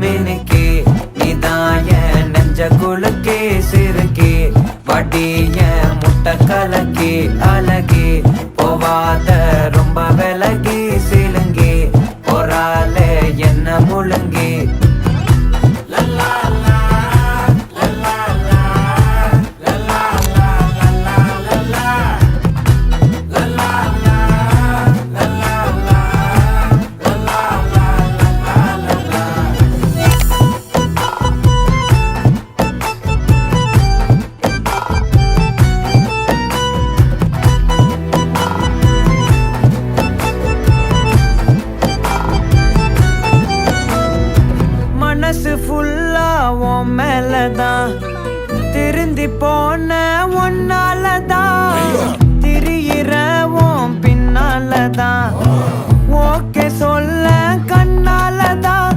மினுக்கே நீதாய நெஞ்ச குலுக்கே சிறுக்கே வடிய முட்டை கலக்கே அழகே போவாத ரொம்ப விலகி சிலுங்கே பொறாலே என்ன முழுங்கே மனசு ஃபுல்லா உன் மேலதான் திருந்தி போன ஒன்னாலதான் திரியிற உன் பின்னாலதான் ஓகே சொல்ல கண்ணாலதான்